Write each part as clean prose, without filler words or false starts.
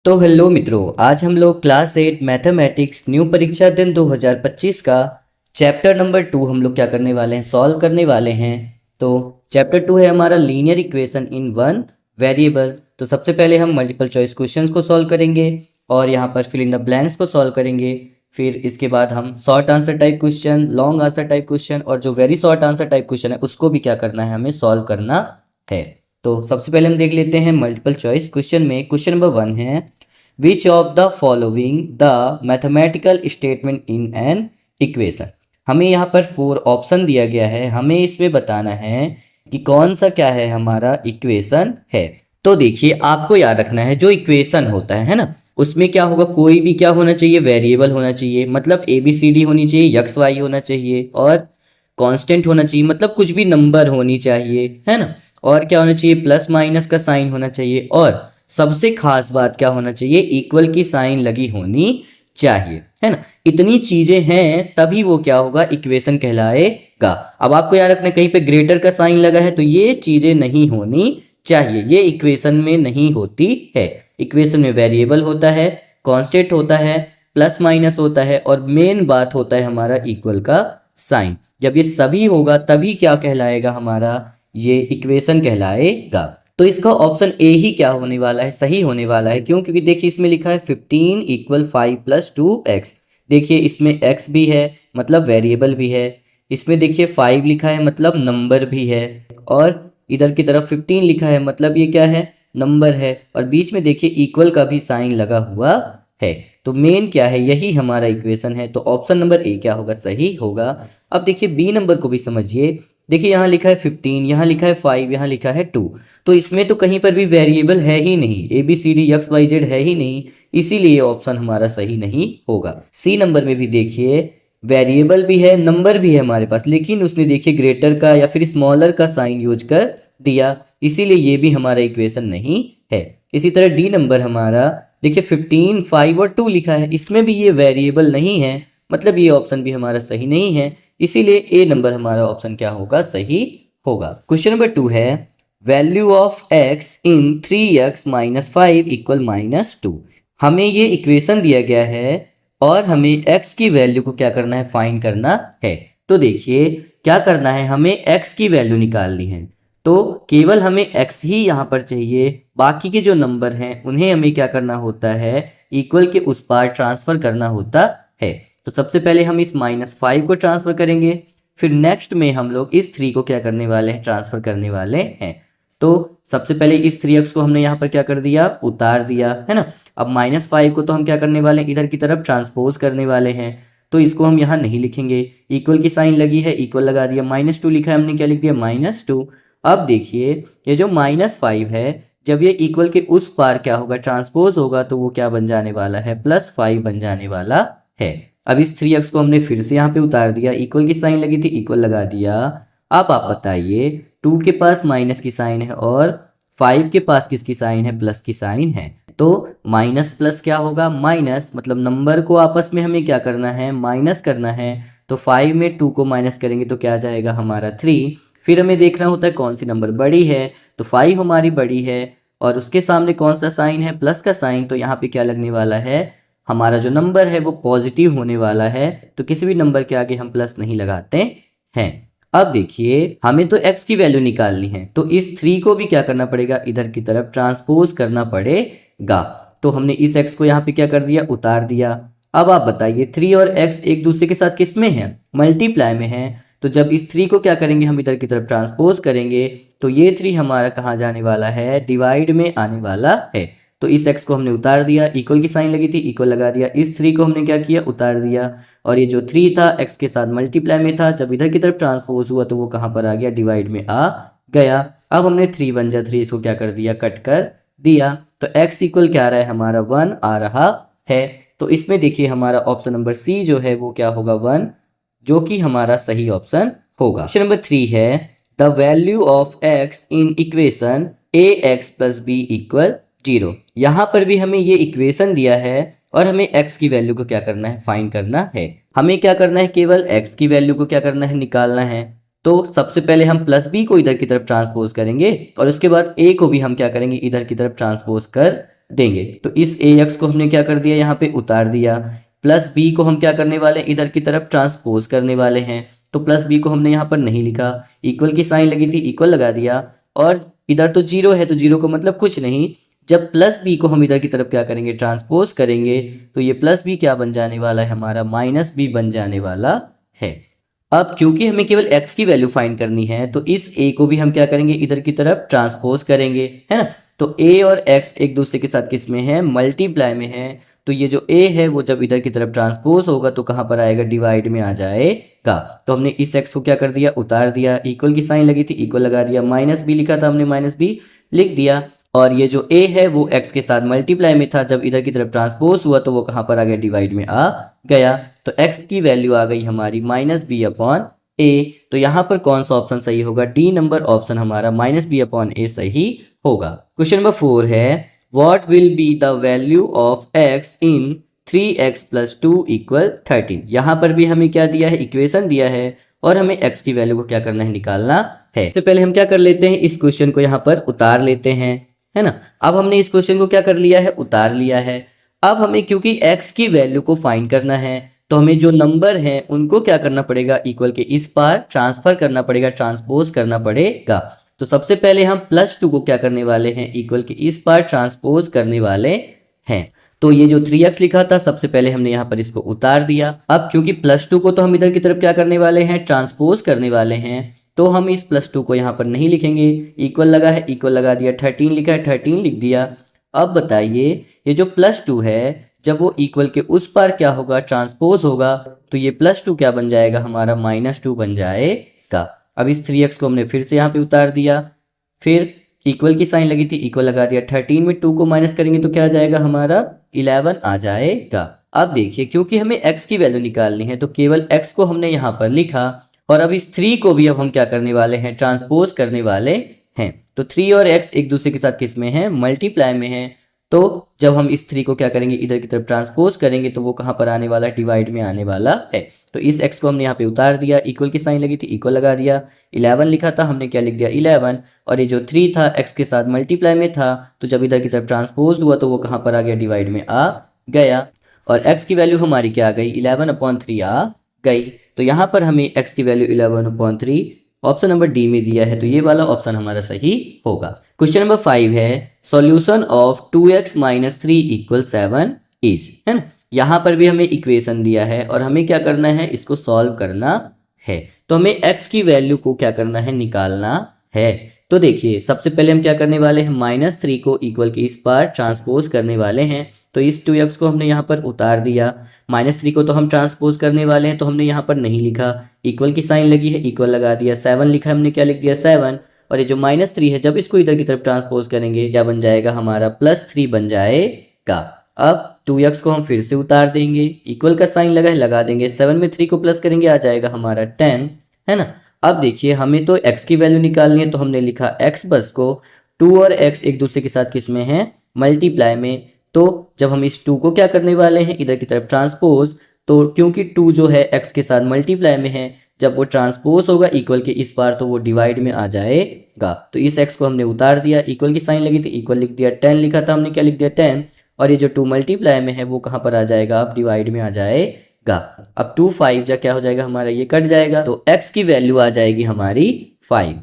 तो हेलो मित्रों, आज हम लोग क्लास 8 मैथमेटिक्स न्यू परीक्षा दिन 2025 का चैप्टर नंबर 2 हम लोग क्या करने वाले हैं, सॉल्व करने वाले हैं। तो चैप्टर 2 है हमारा linear equation in one variable. तो सबसे पहले हम मल्टीपल चॉइस क्वेश्चंस को सॉल्व करेंगे और यहाँ पर फिल इन द ब्लैंक्स को सॉल्व करेंगे। फिर इसके बाद हम short answer type question, long answer type question और जो very short answer type question है उसको भी क्या करना है, हमें सॉल्व करना है। तो सबसे पहले हम देख लेते हैं मल्टीपल चॉइस क्वेश्चन में। क्वेश्चन नंबर 1 है, which of the following the mathematical statement in an equation. हमें यहाँ पर 4 ऑप्शन दिया गया है, हमें इसमें बताना है कि कौन सा क्या है हमारा इक्वेशन है। तो देखिए, आपको याद रखना है जो इक्वेशन होता है ना, उसमें क्या होगा, कोई भी क्या होना चाहिए, वेरिएबल होना चाहिए, मतलब ABCD होनी चाहिए, XY होना चाहिए और कांस्टेंट होना चाहिए, मतलब कुछ भी नंबर होनी चाहिए, है ना। और क्या होना चाहिए, प्लस माइनस का साइन होना चाहिए और सबसे खास बात क्या होना चाहिए, इक्वल की साइन लगी होनी चाहिए, है ना। इतनी चीजें हैं तभी वो क्या होगा, इक्वेशन कहलाएगा। अब आपको याद रखना, कहीं पे ग्रेटर का साइन लगा है तो ये चीजें नहीं होनी चाहिए, ये इक्वेशन में नहीं होती है। इक्वेशन में वेरिएबल होता है, कांस्टेंट होता है, प्लस माइनस होता है और मेन बात होता है हमारा इक्वल का साइन। जब ये सभी होगा तभी क्या कहलाएगा, हमारा ये इक्वेशन कहलाएगा। तो इसका ऑप्शन ए ही क्या होने वाला है, सही होने वाला है। क्यों? क्योंकि देखिए इसमें लिखा है 15 = 5 + 2x। देखिए इसमें x भी है, मतलब वेरिएबल भी है। इसमें देखिए 5 लिखा है, मतलब नंबर भी है। और इधर की तरफ 15 लिखा है, मतलब ये क्या है, नंबर है। और बीच में देखिए इक्वल का भी साइन लगा हुआ है। तो मेन क्या है, यही हमारा इक्वेशन है। तो ऑप्शन नंबर ए क्या होगा, सही होगा। अब देखिए बी नंबर को भी समझिए। देखिए यहाँ लिखा है 15, यहाँ लिखा है 5, यहाँ लिखा है 2। तो इसमें तो कहीं पर भी वेरिएबल है ही नहीं, ABCD XYZ है ही नहीं, इसीलिए ऑप्शन हमारा सही नहीं होगा। सी नंबर में भी देखिए वेरिएबल भी है, नंबर भी है हमारे पास, लेकिन उसने देखिए ग्रेटर का या फिर स्मॉलर का साइन यूज कर दिया, इसीलिए ये भी हमारा इक्वेशन नहीं है। इसी तरह डी नंबर हमारा देखिए 15, 5 और 2 लिखा है, इसमें भी ये वेरिएबल नहीं है, मतलब ये ऑप्शन भी हमारा सही नहीं है, इसीलिए ए नंबर हमारा ऑप्शन क्या होगा, सही होगा। क्वेश्चन नंबर 2 है, value of x in 3x - 5 = -2। हमें ये इक्वेशन दिया गया है और हमें x की वैल्यू को क्या करना है, फाइंड करना है। तो देखिए क्या करना है, हमें x की वैल्यू निकालनी है। तो केवल हमें x ही यहाँ पर चाहिए, बाकी के जो नंबर हैं उन्हें हमें क्या करना होता है, इक्वल के उस पार ट्रांसफर करना होता है। तो सबसे पहले हम इस -5 को ट्रांसफर करेंगे, फिर नेक्स्ट में हम लोग इस 3 को क्या करने वाले हैं, ट्रांसफर करने वाले हैं। तो सबसे पहले इस 3x को हमने यहाँ पर क्या कर दिया, उतार दिया, है ना। अब -5 को तो हम क्या करने वाले हैं, इधर की तरफ ट्रांसपोज करने वाले हैं। तो इसको हम यहाँ नहीं लिखेंगे, इक्वल की साइन लगी है, इक्वल लगा दिया, -2 लिखा है, हमने क्या लिख दिया, -2। अब देखिए ये जो -5 है, जब ये इक्वल के उस पार क्या होगा, ट्रांसपोज होगा, तो वो क्या बन जाने वाला है, +5 बन जाने वाला है। अब इस 3x को हमने फिर से यहाँ पे उतार दिया, इक्वल की साइन लगी थी, इक्वल लगा दिया। अब आप बताइए, 2 के पास माइनस की साइन है और 5 के पास किसकी साइन है, प्लस की साइन है। तो माइनस प्लस क्या होगा, माइनस, मतलब नंबर को आपस में हमें क्या करना है, माइनस करना है। तो 5 में 2 को माइनस करेंगे तो क्या आ जाएगा, हमारा 3। फिर हमें देखना होता है कौन सी नंबर बड़ी है, तो 5 हमारी बड़ी है और उसके सामने कौन सा साइन है, प्लस का साइन। तो यहाँ पे क्या लगने वाला है, हमारा जो नंबर है वो पॉजिटिव होने वाला है। तो किसी भी नंबर के आगे हम प्लस नहीं लगाते हैं। अब देखिए हमें तो x की वैल्यू निकालनी है, तो इस 3 को भी क्या करना पड़ेगा, इधर की तरफ ट्रांसपोज करना पड़ेगा। तो हमने इस x को यहाँ पे क्या कर दिया, उतार दिया। अब आप बताइए 3 और x एक दूसरे के साथ किस में है, मल्टीप्लाई में है। तो जब इस 3 को क्या करेंगे, हम इधर की तरफ ट्रांसपोज करेंगे, तो ये 3 हमारा कहाँ जाने वाला है, डिवाइड में आने वाला है। तो इस x को हमने उतार दिया, इक्वल की साइन लगी थी, इक्वल लगा दिया। इस 3 को हमने क्या किया, उतार दिया। और ये जो 3 था x के साथ मल्टीप्लाई में था, जब इधर की तरफ ट्रांसपोज हुआ तो वो कहाँ पर आ गया, डिवाइड में आ गया। अब हमने 3 × 1 = 3, इसको क्या कर दिया, कट कर दिया। तो x इक्वल क्या आ रहा है, हमारा 1 आ रहा है। तो इसमें देखिए हमारा ऑप्शन नंबर सी जो है वो क्या होगा, 1, जो कि हमारा सही ऑप्शन होगा। क्वेश्चन नंबर 3 है, the value of x in equation ax + b = 0। यहाँ पर भी हमें ये इक्वेशन दिया है और हमें x की वैल्यू को क्या करना है, फाइंड करना है। हमें क्या करना है, केवल x की वैल्यू को क्या करना है, निकालना है। तो सबसे पहले हम +b को इधर की तरफ ट्रांसपोज करेंगे और उसके बाद a को भी हम क्या करेंगे, इधर की तरफ ट्रांसपोज कर देंगे। तो इस ए एक्स को हमने क्या कर दिया, यहाँ पे उतार दिया। प्लस बी को हम क्या करने वाले हैं, इधर की तरफ ट्रांसपोज करने वाले हैं। तो प्लस बी को हमने यहाँ पर नहीं लिखा, इक्वल की साइन लगी थी, इक्वल लगा दिया। और इधर तो जीरो है, तो जीरो का मतलब कुछ नहीं। जब प्लस बी को हम इधर की तरफ क्या करेंगे, ट्रांसपोज करेंगे, तो ये प्लस बी क्या बन जाने वाला है, हमारा माइनस बी बन जाने वाला है। अब क्योंकि हमें केवल x की वैल्यू फाइंड करनी है, तो इस a को भी हम क्या करेंगे, इधर की तरफ ट्रांसपोज करेंगे, है ना। तो a और x एक दूसरे के साथ किस में है, मल्टीप्लाई में है। तो ये जो a है वो जब इधर की तरफ ट्रांसपोज होगा तो कहाँ पर आएगा, डिवाइड में आ जाएगा। तो हमने इस x को क्या कर दिया, उतार दिया। इक्वल की साइन लगी थी, इक्वल लगा दिया। माइनस बी लिखा था हमने, माइनस बी लिख दिया। और ये जो a है वो x के साथ मल्टीप्लाई में था, जब इधर की तरफ ट्रांसपोज हुआ तो वो कहाँ पर आ गया, डिवाइड में आ गया। तो x की वैल्यू आ गई हमारी माइनस बी अपॉन a। तो यहाँ पर कौन सा ऑप्शन सही होगा, डी नंबर ऑप्शन हमारा माइनस बी अपॉन a सही होगा। क्वेश्चन नंबर 4 है, what will be the value of x in 3x plus 2 equal 13। यहाँ पर भी हमें क्या दिया है, इक्वेशन दिया है और हमें x की वैल्यू को क्या करना है, निकालना है। इससे पहले हम क्या कर लेते हैं, इस क्वेश्चन को यहाँ पर उतार लेते हैं, है ना। अब हमने इस क्वेश्चन को क्या कर लिया है, उतार लिया है। अब हमें क्योंकि x की वैल्यू को फाइंड करना है, तो हमें जो नंबर हैं उनको क्या करना पड़ेगा, इक्वल के इस पार ट्रांसफर करना पड़ेगा, ट्रांसपोज करना पड़ेगा। तो सबसे पहले हम प्लस 2 को क्या करने वाले हैं, इक्वल के इस पार ट्रांसपोज करने वाले हैं। तो ये जो 3x लिखा था, सबसे पहले हमने यहाँ पर इसको उतार दिया। अब क्योंकि प्लस 2 को तो हम इधर की तरफ क्या करने वाले हैं, ट्रांसपोज करने वाले हैं, तो हम इस प्लस 2 को यहाँ पर नहीं लिखेंगे। इक्वल लगा है, इक्वल लगा दिया। 13 लिखा है, 13 लिख दिया। अब बताइए, ये जो प्लस 2 है जब वो इक्वल के उस पार क्या होगा, ट्रांसपोज होगा, तो ये प्लस 2 क्या बन जाएगा, हमारा माइनस 2 बन जाएगा। अब इस 3x को हमने फिर से यहाँ पे उतार दिया। फिर इक्वल की साइन लगी थी, इक्वल लगा दिया। 13 में 2 को माइनस करेंगे तो क्या आ जाएगा, हमारा 11 आ जाएगा। अब देखिए, क्योंकि हमें x की वैल्यू निकालनी है, तो केवल x को हमने यहाँ पर लिखा। और अब इस 3 को भी अब हम क्या करने वाले हैं, ट्रांसपोज करने वाले हैं। तो 3 और x एक दूसरे के साथ किस में है, मल्टीप्लाई में है। तो जब हम इस 3 को क्या करेंगे, इधर की तरफ ट्रांसपोज करेंगे, तो वो कहाँ पर आने वाला है, डिवाइड में आने वाला है। तो इस x को हमने यहाँ पे उतार दिया। इक्वल की साइन लगी थी, इक्वल लगा दिया। 11 लिखा था, हमने क्या लिख दिया, 11। और ये जो 3 था x के साथ मल्टीप्लाई में था, तो जब इधर की तरफ ट्रांसपोज हुआ तो वो कहाँ पर आ गया, डिवाइड में आ गया। और x की वैल्यू हमारी क्या आ गई, 11/3 आ गई। तो यहाँ पर हमें x की वैल्यू 11/3 ऑप्शन नंबर डी में दिया है, तो ये वाला ऑप्शन हमारा सही होगा। क्वेश्चन नंबर 5 है, solution of 2x minus 3 equal 7 is, है ना। यहाँ पर भी हमें इक्वेशन दिया है और हमें क्या करना है, इसको सॉल्व करना है। तो हमें x की वैल्यू को क्या करना है, निकालना है। तो देखिए, सबसे पहले हम क्या करने वाले हैं, -3 को इक्वल के इस पार ट्रांसपोज करने वाले हैं। तो इस 2x को हमने यहाँ पर उतार दिया। -3 को तो हम ट्रांसपोज करने वाले हैं, तो हमने यहाँ पर नहीं लिखा। इक्वल की साइन लगी है, इक्वल लगा दिया। 7 लिखा है, हमने क्या लिख दिया, 7। और ये जो -3 है, जब इसको इधर की तरफ ट्रांसपोज करेंगे, क्या बन जाएगा, हमारा +3 बन जाएगा। अब 2x को हम फिर से उतार देंगे। इक्वल का साइन लगा है, लगा देंगे। 7 में 3 को प्लस करेंगे, आ जाएगा हमारा 10, है ना। अब देखिए, हमें तो x की वैल्यू निकालनी है, तो हमने लिखा x बस को 2 और x एक दूसरे के साथ किस में है, मल्टीप्लाई में। तो जब हम इस 2 को क्या करने वाले हैं, इधर की तरफ ट्रांसपोज, तो क्योंकि 2 जो है x के साथ मल्टीप्लाई में है, जब वो ट्रांसपोज होगा इक्वल के इस पार, तो वो डिवाइड में आ जाएगा। तो इस x को हमने उतार दिया। इक्वल की साइन लगी थी, इक्वल लिख दिया। 10 लिखा था, हमने क्या लिख दिया, 10। और ये जो 2 मल्टीप्लाई में है, वो कहाँ पर आ जाएगा, अब डिवाइड में आ जाएगा। अब 2 5 जा क्या हो जाएगा, हमारा ये कट जाएगा। तो x की वैल्यू आ जाएगी हमारी 5।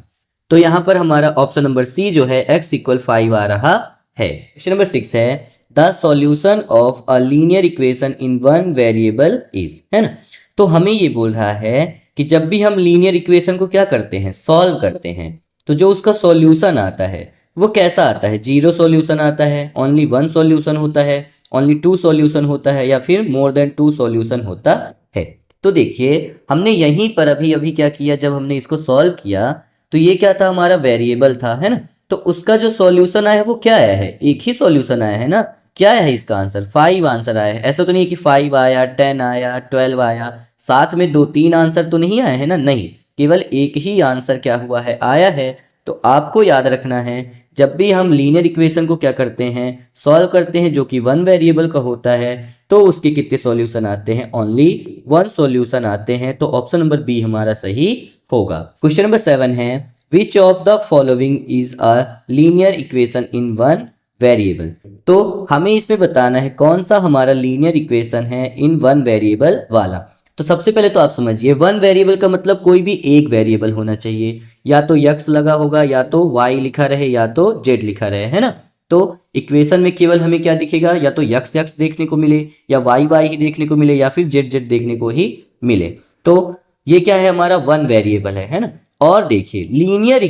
तो यहाँ पर हमारा ऑप्शन नंबर सी जो है, x इक्वल 5 आ रहा है। क्वेश्चन नंबर 6 है, the solution of a linear equation in one variable is, है ना। तो हमें ये बोल रहा है कि जब भी हम लीनियर इक्वेशन को क्या करते हैं, सॉल्व करते हैं, तो जो उसका सॉल्यूशन आता है वो कैसा आता है, 0 सॉल्यूशन आता है, ओनली 1 सॉल्यूशन होता है, ओनली 2 सॉल्यूशन होता है, या फिर मोर देन 2 सॉल्यूशन होता है। तो देखिए, हमने यहीं पर अभी क्या किया, जब हमने इसको सॉल्व किया तो ये क्या था, हमारा वेरिएबल था, है ना। तो उसका जो सॉल्यूशन आया है वो क्या आया है, एक ही सॉल्यूशन आया है ना। क्या है इसका आंसर, 5 आंसर आया है। ऐसा तो नहीं है कि 5 आया, 10 आया, 12 आया, साथ में 2-3 आंसर तो नहीं आए हैं ना, नहीं, केवल एक ही आंसर क्या हुआ है, आया है। तो आपको याद रखना है, जब भी हम लीनियर इक्वेशन को क्या करते हैं, सॉल्व करते हैं, जो कि 1 वेरिएबल का होता है, तो उसके कितने सॉल्यूशन आते हैं, ओनली 1 सॉल्यूशन आते हैं। तो ऑप्शन नंबर बी हमारा सही होगा। क्वेश्चन नंबर 7 है, which of the following is a linear equation in one variable. तो हमें इसमें बताना है कौन सा हमारा लीनियर इक्वेशन है इन वन वेरिएबल वाला। तो सबसे पहले तो आप समझिए वन वेरिएबल का मतलब कोई भी एक वेरिएबल होना चाहिए, या तो यक्स लगा होगा, या तो वाई लिखा रहे, या तो जेड लिखा रहे, है ना। तो इक्वेशन में केवल हमें क्या दिखेगा, या तो यक्स यक्स देखने को मिले, या वाई वाई ही देखने को मिले, या फिर जेड जेड देखने को ही मिले। तो ये क्या है, हमारा वन वेरिएबल है ना। और देखिए लीनियर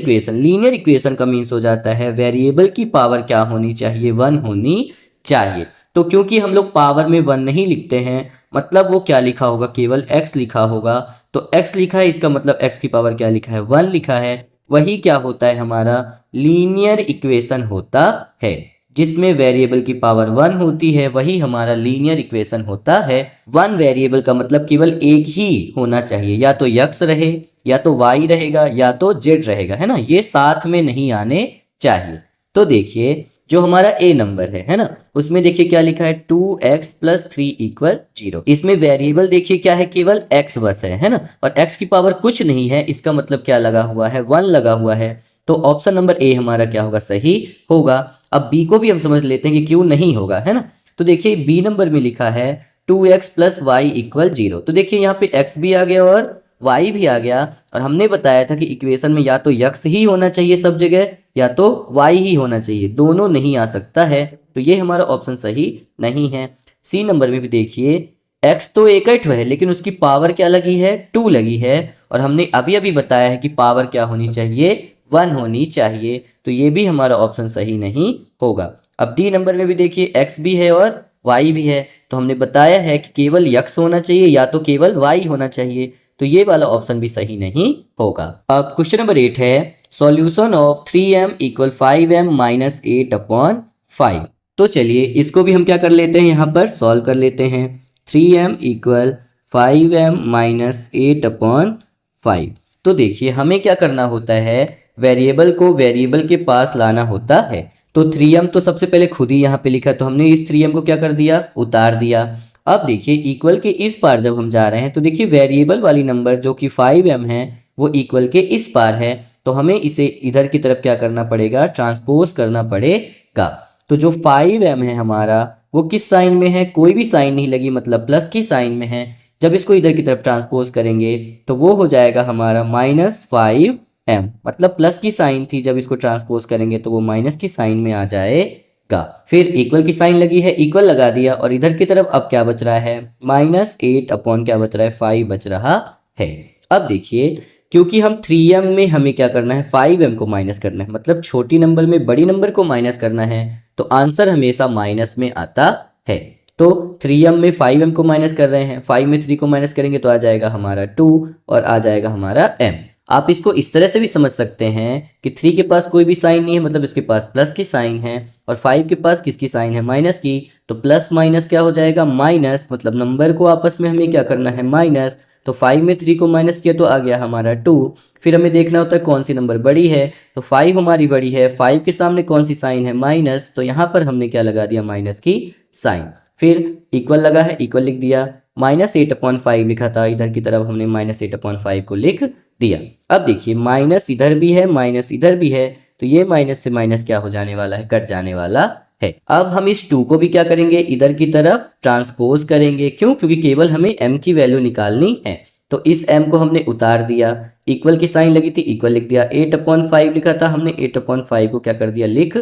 इक्वेशन का मीन्स हो जाता है वेरिएबल की पावर क्या होनी चाहिए, वन होनी चाहिए। तो क्योंकि हम लोग पावर में वन नहीं लिखते हैं, मतलब वो क्या लिखा होगा, केवल x लिखा होगा। तो x लिखा है, इसका मतलब x की पावर क्या लिखा है, वन लिखा है। वही क्या होता है, हमारा लीनियर इक्वेशन होता है, जिसमें वेरिएबल की पावर वन होती है, वही हमारा लीनियर इक्वेशन होता है। वन वेरिएबल का मतलब केवल एक ही होना चाहिए, या तो यक्स रहे, या तो वाई रहेगा, या तो जेड रहेगा, है ना। ये साथ में नहीं आने चाहिए। तो देखिए जो हमारा ए नंबर है ना, उसमें देखिए क्या लिखा है, 2x + 3 = 0। इसमें वेरिएबल देखिए क्या है, केवल x बस है ना, और x की पावर कुछ नहीं है, इसका मतलब क्या लगा हुआ है, वन लगा हुआ है। तो ऑप्शन नंबर ए हमारा क्या होगा, सही होगा। अब बी को भी हम समझ लेते हैं कि क्यों नहीं होगा, है ना। तो देखिए बी नंबर में लिखा है 2x + y = 0। तो देखिए यहाँ पे x भी आ गया और y भी आ गया, और हमने बताया था कि इक्वेशन में या तो x ही होना चाहिए सब जगह, या तो y ही होना चाहिए, दोनों नहीं आ सकता है। तो ये हमारा ऑप्शन सही नहीं है। सी नंबर में भी देखिए x तो एक है, लेकिन उसकी पावर क्या लगी है, 2 लगी है, और हमने अभी अभी बताया है कि पावर क्या होनी चाहिए, 1 होनी चाहिए। तो ये भी हमारा ऑप्शन सही नहीं होगा। अब डी नंबर में भी देखिए x भी है और y भी है, तो हमने बताया है कि केवल x होना चाहिए, या तो केवल y होना चाहिए। तो ये वाला ऑप्शन भी सही नहीं होगा। अब क्वेश्चन नंबर 8 है, सॉल्यूशन ऑफ 3m = 5m - 8/5। तो चलिए इसको भी हम क्या कर लेते हैं, यहाँ पर सॉल्व कर लेते हैं। 3m = 5m - 8/5। तो देखिए हमें क्या करना होता है, वेरिएबल को वेरिएबल के पास लाना होता है। तो 3m तो सबसे पहले खुद ही यहाँ पे लिखा, तो हमने इस 3m को क्या कर दिया, उतार दिया। अब देखिए इक्वल के इस पार जब हम जा रहे हैं, तो देखिए वेरिएबल वाली नंबर जो कि 5m है, वो इक्वल के इस पार है, तो हमें इसे इधर की तरफ क्या करना पड़ेगा, ट्रांसपोज करना पड़ेगा। तो जो 5m है हमारा, वो किस साइन में है, कोई भी साइन नहीं लगी, मतलब प्लस की साइन में है। जब इसको इधर की तरफ ट्रांसपोज करेंगे तो वो हो जाएगा हमारा -5m, मतलब प्लस की साइन थी, जब इसको ट्रांसपोज करेंगे तो वो माइनस की साइन में आ जाएगा। फिर इक्वल की साइन लगी है, इक्वल लगा दिया, और इधर की तरफ अब क्या बच रहा है, -8 अपॉन क्या बच रहा है, 5 बच रहा है। अब देखिए क्योंकि हम 3m में हमें क्या करना है, 5m को माइनस करना है, मतलब छोटी नंबर में बड़ी नंबर को माइनस करना है, तो आंसर हमेशा माइनस में आता है। तो 3m में 5m को माइनस कर रहे हैं, 5 में 3 को माइनस करेंगे तो आ जाएगा हमारा 2, और आ जाएगा हमारा m। आप इसको इस तरह से भी समझ सकते हैं कि 3 के पास कोई भी साइन नहीं है, मतलब इसके पास प्लस की साइन है, और 5 के पास किसकी साइन है, माइनस की। तो प्लस माइनस क्या हो जाएगा, माइनस, मतलब नंबर को आपस में हमें क्या करना है, माइनस। तो 5 में 3 को माइनस किया तो आ गया हमारा 2। फिर हमें देखना होता है कौन सी नंबर बड़ी है, तो 5 हमारी बड़ी है, 5 के सामने कौन सी साइन है, माइनस, तो यहाँ पर हमने क्या लगा दिया, माइनस की साइन। फिर इक्वल लगा है, इक्वल लिख दिया, -8/5 लिखा था, इधर की तरफ हमने -8/5 को लिख दिया। अब देखिए माइनस इधर भी है, माइनस इधर भी है, तो ये माइनस से माइनस क्या हो जाने वाला है, कट जाने वाला है। अब हम इस 2 को भी क्या करेंगे, इधर की तरफ ट्रांसपोज करेंगे। क्यों, क्योंकि केवल हमें m की वैल्यू निकालनी है। तो इस m को हमने उतार दिया, इक्वल की साइन लगी थी, इक्वल लिख दिया, 8/5 लिखा था हमने, 8/5 को क्या कर दिया, लिख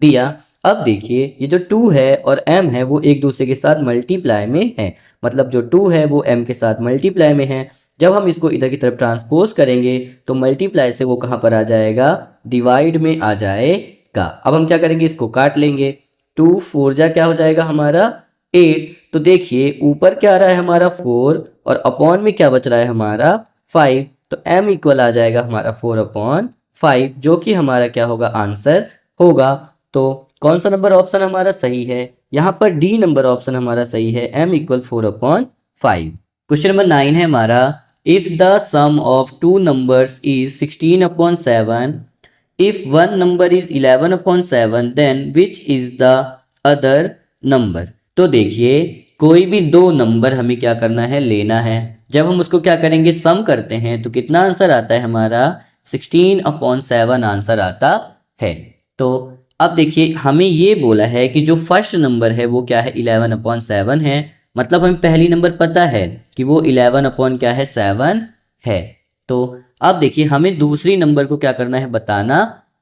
दिया। अब देखिए ये जो 2 है और m है वो एक दूसरे के साथ मल्टीप्लाई में है, मतलब जो 2 है वो m के साथ मल्टीप्लाई में है। जब हम इसको इधर की तरफ ट्रांसपोज करेंगे तो मल्टीप्लाई से वो कहाँ पर आ जाएगा, डिवाइड में आ जाएगा। अब हम क्या करेंगे, इसको काट लेंगे, 2 4 जा क्या हो जाएगा हमारा 8। तो देखिए ऊपर क्या आ रहा है हमारा 4, और अपॉन में क्या बच रहा है हमारा 5, तो m इक्वल आ जाएगा हमारा 4/5, जो कि हमारा क्या होगा, आंसर होगा। तो कौन सा नंबर ऑप्शन हमारा सही है, यहाँ पर डी नंबर ऑप्शन हमारा सही है, m = 4/5। क्वेश्चन नंबर 9 है हमारा, if the sum of 2 numbers is 16/7, if one number is 11/7, then which is the other number। तो देखिए कोई भी दो नंबर हमें क्या करना है, लेना है। जब हम उसको क्या करेंगे, सम करते हैं, तो कितना आंसर आता है हमारा, 16/7 आंसर आता है। तो अब देखिए हमें ये बोला है कि जो फर्स्ट नंबर है वो क्या है 11/7 है, मतलब हमें पहली नंबर पता है कि वो 11 अपॉन क्या है 7 है। तो अब देखिए हमें दूसरी नंबर को क्या करना है बताना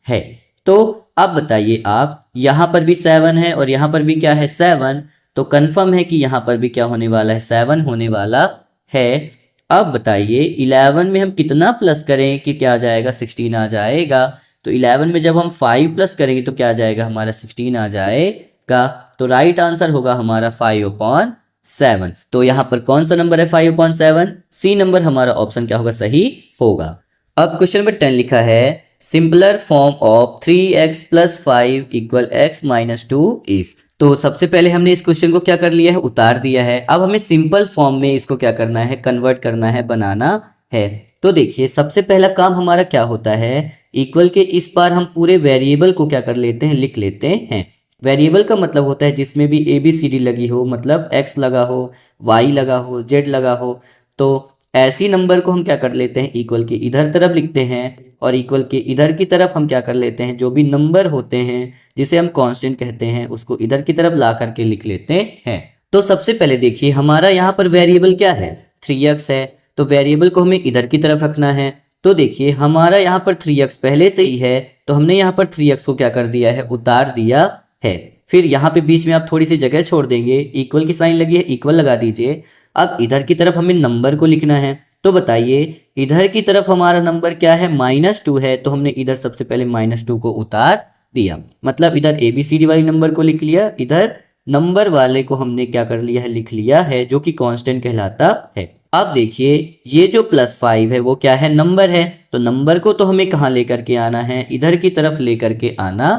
है। तो अब बताइए आप, यहाँ पर भी 7 है और यहाँ पर भी क्या है 7, तो कंफर्म है कि यहाँ पर भी क्या होने वाला है 7 होने वाला है। अब बताइए 11 में हम कितना प्लस करें कि क्या आ जाएगा 16 आ जाएगा। तो 11 में जब हम 5 प्लस करेंगे तो क्या आ जाएगा हमारा 16 आ जाएगा। तो राइट आंसर होगा हमारा 5/7। तो यहाँ पर कौन सा नंबर है 5/7? सी नंबर हमारा ऑप्शन क्या होगा सही होगा। अब क्वेश्चन नंबर 10 लिखा है simpler form of 3x + 5 = x - 2 is. तो सबसे पहले हमने इस क्वेश्चन को क्या कर लिया है उतार दिया है। अब हमें सिंपल फॉर्म में इसको क्या करना है कन्वर्ट करना है बनाना है। तो देखिए सबसे पहला काम हमारा क्या होता है, इक्वल के इस पार हम पूरे वेरिएबल को क्या कर लेते हैं लिख लेते हैं। वेरिएबल का मतलब होता है जिसमें भी ABCD लगी हो, मतलब x लगा हो, y लगा हो, z लगा हो। तो ऐसी नंबर को हम क्या कर लेते हैं इक्वल के इधर तरफ लिखते हैं और इक्वल के इधर की तरफ हम क्या कर लेते हैं जो भी नंबर होते हैं जिसे हम कांस्टेंट कहते हैं उसको इधर की तरफ ला करके लिख लेते हैं। तो सबसे पहले देखिए हमारा यहाँ पर वेरिएबल क्या है 3x है, तो वेरिएबल को हमें इधर की तरफ रखना है। तो देखिए हमारा यहाँ पर 3x पहले से ही है, तो हमने यहाँ पर 3x को क्या कर दिया है उतार दिया है। फिर यहाँ पे बीच में आप थोड़ी सी जगह छोड़ देंगे, इक्वल की साइन लगी है इक्वल लगा दीजिए। अब इधर की तरफ हमें नंबर को लिखना है। तो बताइए इधर की तरफ हमारा नंबर क्या है -2 है, तो हमने इधर सबसे पहले -2 को उतार दिया, मतलब इधर ABCD वाली नंबर को लिख लिया, इधर नंबर वाले को हमने क्या कर लिया है लिख लिया है जो कि कांस्टेंट कहलाता है। अब देखिए ये जो +5 है वो क्या है नंबर है, तो नंबर को तो हमें कहाँ लेकर के आना है इधर की तरफ लेकर के आना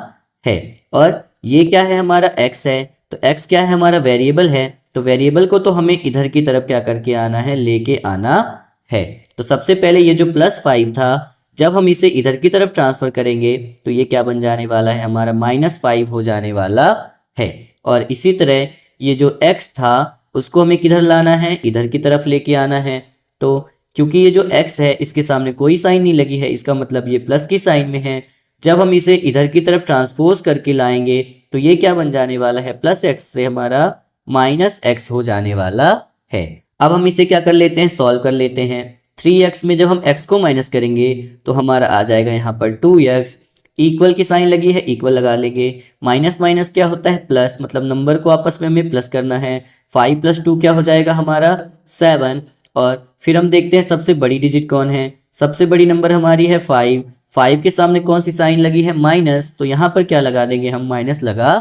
है। और ये क्या है हमारा x है, तो x क्या है हमारा वेरिएबल है, तो वेरिएबल को तो हमें इधर की तरफ क्या करके आना है लेके आना है। तो सबसे पहले ये जो +5 था जब हम इसे इधर की तरफ ट्रांसफर करेंगे तो ये क्या बन जाने वाला है हमारा -5 हो जाने वाला है। और इसी तरह ये जो x था उसको हमें किधर लाना है इधर की तरफ लेके आना है। तो क्योंकि ये जो x है इसके सामने कोई साइन नहीं लगी है, इसका मतलब ये प्लस की साइन में है। जब हम इसे इधर की तरफ ट्रांसपोज करके लाएंगे तो ये क्या बन जाने वाला है +x से हमारा -x हो जाने वाला है। अब हम इसे क्या कर लेते हैं सॉल्व कर लेते हैं। 3x में जब हम x को माइनस करेंगे तो हमारा आ जाएगा यहाँ पर 2x, इक्वल की साइन लगी है इक्वल लगा लेंगे, माइनस माइनस क्या होता है प्लस, मतलब नंबर को आपस में हमें प्लस करना है। 5 + 2 क्या हो जाएगा हमारा 7। और फिर हम देखते हैं सबसे बड़ी डिजिट कौन है, सबसे बड़ी नंबर हमारी है 5। 5 के सामने कौन सी साइन लगी है माइनस, तो यहाँ पर क्या लगा देंगे हम माइनस लगा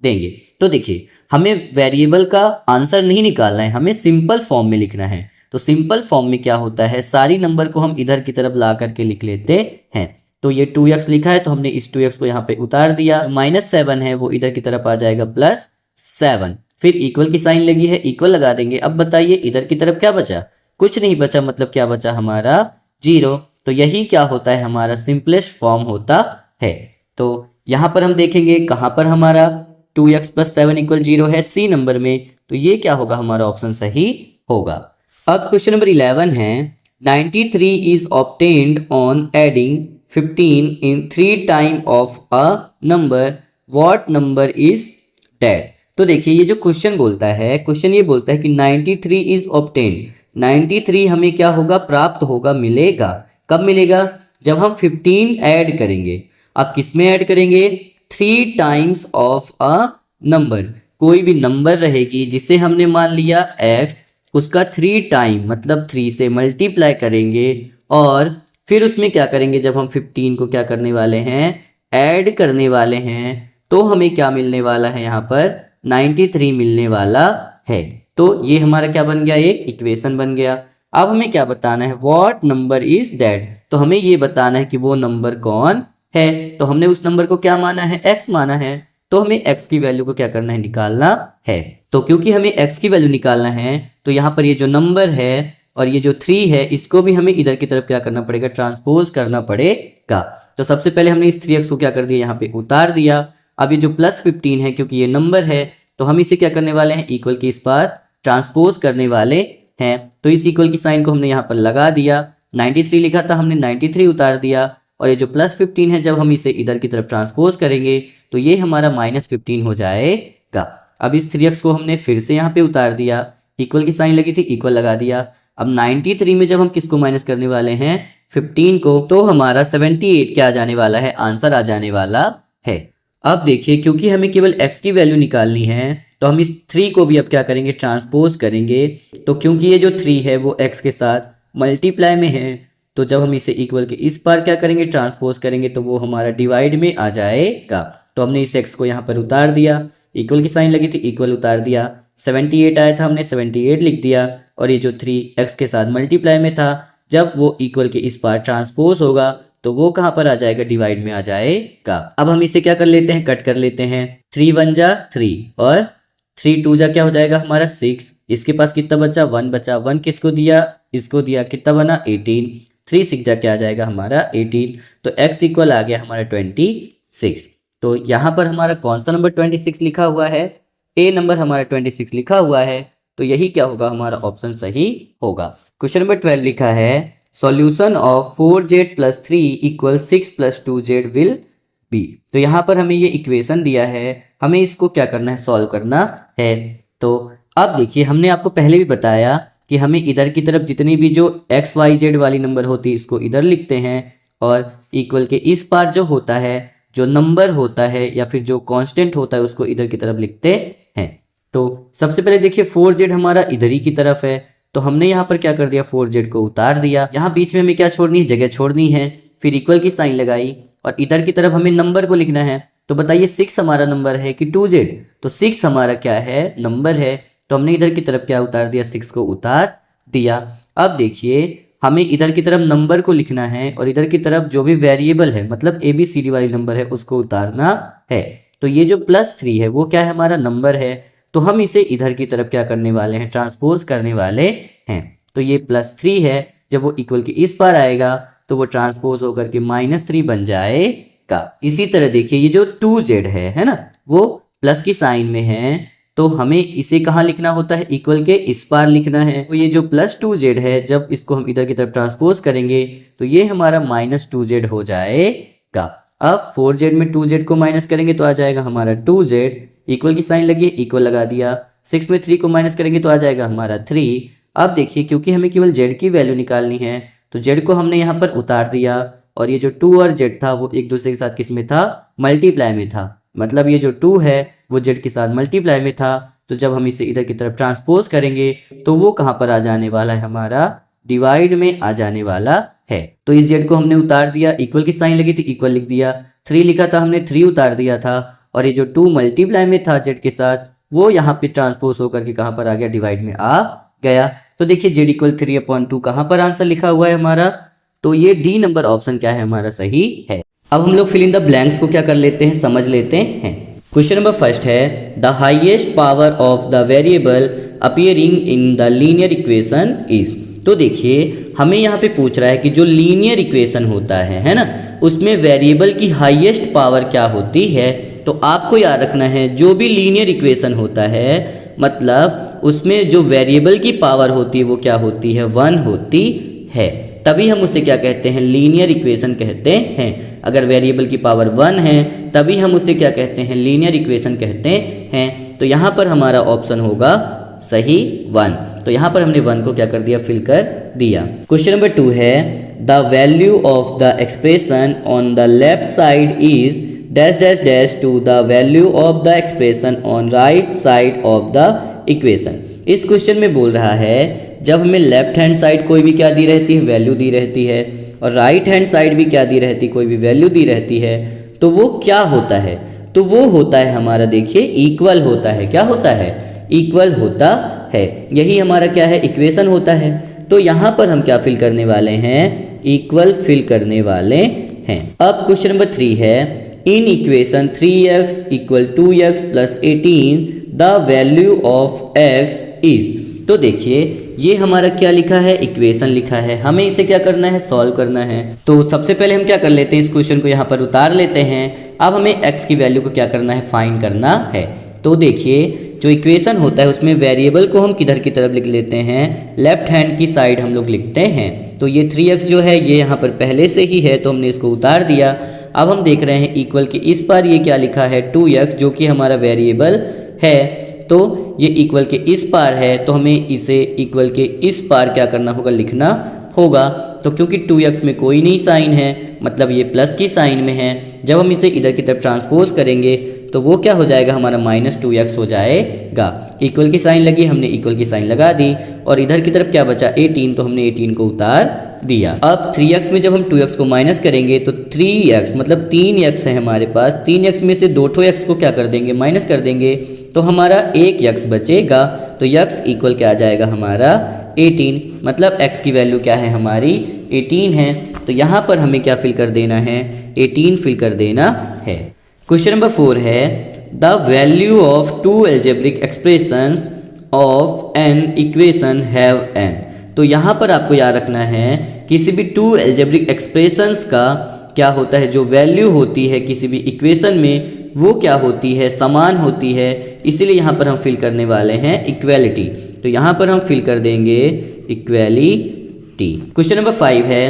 देंगे। तो देखिए हमें वेरिएबल का आंसर नहीं निकालना है, हमें सिंपल फॉर्म में लिखना है। तो सिंपल फॉर्म में क्या होता है सारी नंबर को हम इधर की तरफ ला करके लिख लेते हैं। तो ये 2x लिखा है तो हमने इस 2x को यहाँ पे उतार दिया, -7 है वो इधर की तरफ आ जाएगा +7। फिर इक्वल की साइन लगी है इक्वल लगा देंगे। अब बताइए इधर की तरफ क्या बचा, कुछ नहीं बचा, मतलब क्या बचा हमारा 0। तो यही क्या होता है हमारा सिंपलेस्ट फॉर्म होता है। तो यहाँ पर हम देखेंगे कहाँ पर हमारा 2x + 7 = 0 है, सी नंबर में, तो ये क्या होगा हमारा ऑप्शन सही होगा। अब क्वेश्चन नंबर 11 है 93 is obtained on adding 15 in 3 time of a number, what number is that. तो देखिए ये जो क्वेश्चन बोलता है, क्वेश्चन ये बोलता है कि 93 इज ऑब्टेन्ड, 93 हमें क्या होगा प्राप्त होगा मिलेगा। कब मिलेगा, जब हम 15 ऐड करेंगे। अब किस में ऐड करेंगे 3 टाइम्स ऑफ अ नंबर, कोई भी नंबर रहेगी जिसे हमने मान लिया x, उसका 3 टाइम मतलब 3 से मल्टीप्लाई करेंगे और फिर उसमें क्या करेंगे जब हम 15 को क्या करने वाले हैं ऐड करने वाले हैं तो हमें क्या मिलने वाला है यहाँ पर 93 मिलने वाला है। तो ये हमारा क्या बन गया एक इक्वेशन बन गया। अब हमें क्या बताना है व्हाट नंबर इज दैट, तो हमें ये बताना है कि वो नंबर कौन है। तो हमने उस नंबर को क्या माना है x माना है, तो हमें x की वैल्यू को क्या करना है निकालना है। तो क्योंकि हमें x की वैल्यू निकालना है तो यहाँ पर ये जो नंबर है और ये जो 3 है इसको भी हमें इधर की तरफ क्या करना पड़ेगा ट्रांसपोज करना पड़ेगा। तो सबसे पहले हमने इस 3x को क्या कर दिया यहाँ पे उतार दिया। अब ये जो +15 है क्योंकि ये नंबर है तो हम इसे क्या करने वाले हैं इक्वल की इस पर ट्रांसपोज करने वाले हैं। तो इस इक्वल की साइन को हमने यहाँ पर लगा दिया, 93 लिखा था हमने 93 उतार दिया और ये जो +15 है जब हम इसे इधर की तरफ ट्रांसपोज करेंगे तो ये हमारा -15 हो जाएगा। अब इस 3x को हमने फिर से यहाँ पे उतार दिया, इक्वल की साइन लगी थी, इक्वल लगा दिया। अब 93 में जब हम किसको माइनस करने वाले हैं, 15 को, तो हमारा 78 क्या आ जाने वाला है, आंसर आ जाने वाला है। अब देखिए क्योंकि हमें केवल x की वैल्यू निकालनी है तो हम इस 3 को भी अब क्या करेंगे, ट्रांसपोज करेंगे। तो क्योंकि ये जो 3 है वो x के साथ मल्टीप्लाई में है, तो जब हम इसे इक्वल के इस पार क्या करेंगे, ट्रांसपोज करेंगे, तो वो हमारा डिवाइड में आ जाएगा। तो हमने इस x को यहाँ पर उतार दिया, इक्वल की साइन लगी थी, इक्वल उतार दिया, 78 आया था, हमने 78 लिख दिया। और ये जो 3 x के साथ मल्टीप्लाई में था, जब वो इक्वल के इस पार ट्रांसपोज होगा तो वो कहाँ पर आ जाएगा, डिवाइड में आ जाएगा। अब हम इसे क्या कर लेते हैं, कट कर लेते हैं। 3 1 जा 3 और 3 2 जा क्या हो जाएगा हमारा 6। इसके पास कितना बचा, 1 बचा। 1 किसको दिया, इसको दिया, कितना बना 18। 3 6 जा क्या आ जाएगा हमारा 18। तो x इक्वल आ गया हमारा 26। तो यहाँ पर हमारा कौन सा नंबर 26 लिखा हुआ है, ए नंबर हमारा 26 लिखा हुआ है। तो यही क्या होगा, हमारा ऑप्शन सही होगा। क्वेश्चन नंबर 12 लिखा है solution of 4z + 3 = 6 + 2z will be. तो यहाँ पर हमें ये इक्वेशन दिया है, हमें इसको क्या करना है, सॉल्व करना है। तो अब देखिए हमने आपको पहले भी बताया कि हमें इधर की तरफ जितनी भी जो x y z वाली नंबर होती है इसको इधर लिखते हैं, और इक्वल के इस पार जो होता है, जो नंबर होता है या फिर जो कांस्टेंट होता है उसको इधर की तरफ लिखते हैं। तो सबसे पहले देखिए 4z हमारा इधर ही की तरफ है, तो हमने यहाँ पर क्या कर दिया, 4z को उतार दिया। यहाँ बीच में हमें क्या छोड़नी है, जगह छोड़नी है। फिर इक्वल की साइन लगाई और इधर की तरफ हमें नंबर को लिखना है। तो बताइए 6 हमारा नंबर है कि 2z, तो 6 हमारा क्या है, नंबर है। तो हमने इधर की तरफ क्या उतार दिया, 6 को उतार दिया। अब देखिए हमें इधर की तरफ नंबर को लिखना है और इधर की तरफ जो भी वेरिएबल है, मतलब ABCD वाली नंबर है, उसको उतारना है। तो ये जो +3 है वो क्या है, हमारा नंबर है। तो हम इसे इधर की तरफ क्या करने वाले हैं, ट्रांसपोज करने वाले हैं। तो ये +3 है, जब वो इक्वल के इस पार आएगा तो वो ट्रांसपोज होकर के -3 बन जाएगा। इसी तरह देखिए ये जो 2z है ना, वो प्लस की साइन में है, तो हमें इसे कहाँ लिखना होता है, इक्वल के इस पार लिखना है। तो ये जो +2z है, जब इसको हम इधर की तरफ ट्रांसपोज करेंगे तो ये हमारा -2z हो जाएगा। अब 4z में 2z को माइनस करेंगे तो आ जाएगा हमारा 2z, इक्वल की साइन लगी, इक्वल लगा दिया। 6 में 3 को माइनस करेंगे तो आ जाएगा हमारा 3। अब देखिए क्योंकि हमें केवल z की वैल्यू निकालनी है, तो z को हमने यहाँ पर उतार दिया, और ये जो 2 और z था वो एक दूसरे के साथ किस में था, मल्टीप्लाई में था। मतलब ये जो 2 है वो z के साथ मल्टीप्लाई में था। तो जब हम इसे इधर की तरफ ट्रांसपोज करेंगे तो वो कहाँ पर आ जाने वाला है, हमारा डिवाइड में आ जाने वाला है। तो इस z को हमने उतार दिया, इक्वल की साइन लगी थी, इक्वल लिख दिया। 3 लिखा था हमने, 3 उतार दिया था, और ये जो 2 मल्टीप्लाई में था z के साथ, वो यहाँ पे ट्रांसपोज होकर के कहाँ पर आ गया, डिवाइड में आ गया। तो देखिए z = 3/2 कहाँ पर आंसर लिखा हुआ है हमारा, तो ये डी नंबर ऑप्शन क्या है, हमारा सही है। अब हम लोग फिल इन द ब्लैंक्स को क्या कर लेते हैं, समझ लेते हैं। क्वेश्चन नंबर फर्स्ट है the highest power of the variable appearing in the linear equation is. तो देखिए हमें यहाँ पे पूछ रहा है कि जो लीनियर इक्वेशन होता है ना, उसमें वेरिएबल की हाईएस्ट पावर क्या होती है। तो आपको याद रखना है जो भी लीनियर इक्वेशन होता है, मतलब उसमें जो वेरिएबल की पावर होती है वो क्या होती है, 1 होती है। तभी हम उसे क्या कहते हैं, लीनियर इक्वेशन कहते हैं। अगर वेरिएबल की पावर 1 है तभी हम उसे क्या कहते हैं, लीनियर इक्वेशन कहते हैं। तो यहाँ पर हमारा ऑप्शन होगा सही 1। तो यहाँ पर हमने 1 को क्या कर दिया, फिल कर दिया। क्वेश्चन नंबर 2 है the value of the expression on the left side is dash dash dash to the value of the expression on right side of the equation. इस क्वेश्चन में बोल रहा है जब हमें लेफ्ट हैंड साइड कोई भी क्या दी रहती है, वैल्यू दी रहती है, और राइट हैंड साइड भी क्या दी रहती है, कोई भी वैल्यू दी रहती है, तो वो क्या होता है, तो वो होता है हमारा देखिए इक्वल होता है। क्या होता है, इक्वल होता है। यही हमारा क्या है, इक्वेशन होता है। तो यहाँ पर हम क्या फिल करने वाले हैं, इक्वल फिल करने वाले हैं। अब क्वेश्चन नंबर 3 है in equation 3x = 2x + 18 the value of x is. तो देखिए ये हमारा क्या लिखा है, इक्वेशन लिखा है, हमें इसे क्या करना है, सॉल्व करना है। तो सबसे पहले हम क्या कर लेते हैं, इस क्वेश्चन को यहाँ पर उतार लेते हैं। अब हमें x की वैल्यू को क्या करना है, फाइंड करना है। तो देखिए जो इक्वेशन होता है उसमें वेरिएबल को हम किधर की तरफ लिख लेते हैं, लेफ्ट हैंड की साइड हम लोग लिखते हैं। तो ये 3x जो है ये यहाँ पर पहले से ही है, तो हमने इसको उतार दिया। अब हम देख रहे हैं इक्वल के इस पार ये क्या लिखा है 2x, जो कि हमारा वेरिएबल है। तो ये इक्वल के इस पार है, तो हमें इसे इक्वल के इस पार क्या करना होगा, लिखना होगा। तो क्योंकि 2x में कोई नहीं साइन है, मतलब ये प्लस की साइन में है, जब हम इसे इधर की तरफ ट्रांसपोज करेंगे तो वो क्या हो जाएगा, हमारा -2x हो जाएगा। इक्वल की साइन लगी, हमने इक्वल की साइन लगा दी, और इधर की तरफ क्या बचा 18, तो हमने 18 को उतार दिया। अब 3x में जब हम 2x को माइनस करेंगे तो 3x मतलब 3x है हमारे पास, 3x में से 2 x को क्या कर देंगे, माइनस कर देंगे, तो हमारा 1x बचेगा। तो x इक्वल क्या आ जाएगा हमारा 18, मतलब x की वैल्यू क्या है हमारी 18 है। तो यहाँ पर हमें क्या फिल कर देना है, 18 फिल कर देना है। क्वेश्चन नंबर 4 है the value of 2 algebraic expressions of an equation have an. तो यहाँ पर आपको याद रखना है किसी भी 2 एल्जेब्रिक एक्सप्रेशंस का क्या होता है, जो वैल्यू होती है किसी भी इक्वेशन में वो क्या होती है, समान होती है। इसीलिए यहाँ पर हम फिल करने वाले हैं इक्वेलिटी। तो यहाँ पर हम फिल कर देंगे इक्वेलिटी। क्वेश्चन नंबर 5 है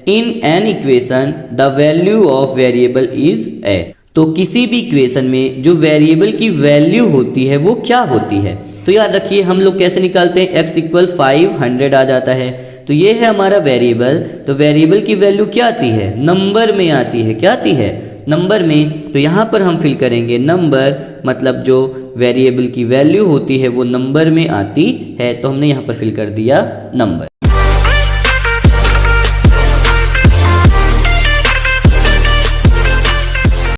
in an equation the value of variable is a. तो किसी भी इक्वेशन में जो वेरिएबल की वैल्यू होती है वो क्या होती है। तो याद रखिए हम लोग कैसे निकालते हैं, x इक्वल 500 आ जाता है। तो ये है हमारा वेरिएबल। तो वेरिएबल की वैल्यू क्या आती है, नंबर में आती है। क्या आती है, नंबर में। तो यहाँ पर हम फिल करेंगे नंबर, मतलब जो वेरिएबल की वैल्यू होती है वो नंबर में आती है। तो हमने यहाँ पर फिल कर दिया नंबर।